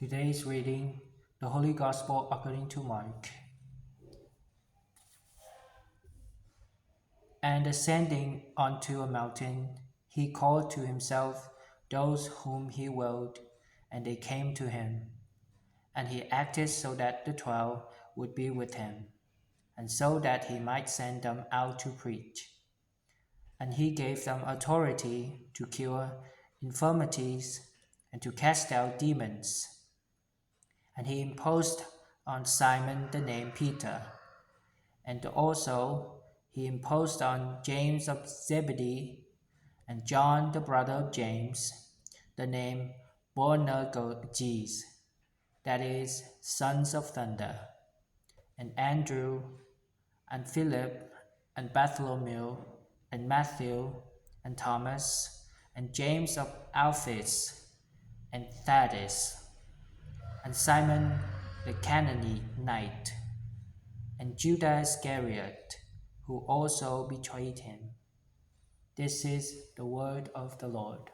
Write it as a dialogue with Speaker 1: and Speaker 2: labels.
Speaker 1: Today's reading, the Holy Gospel according to Mark. And ascending onto a mountain, he called to himself those whom he willed, and they came to him. And he acted so that the 12 would be with him, and so that he might send them out to preach. And he gave them authority to cure infirmities and to cast out demons. And he imposed on Simon the name Peter, and also he imposed on James of Zebedee and John the brother of James the name Boanerges, that is, sons of thunder, and Andrew and Philip and Bartholomew and Matthew and Thomas and James of Alphaeus and Thaddeus and Simon the Canaanite and Judas Iscariot, who also betrayed him. This is the word of the Lord.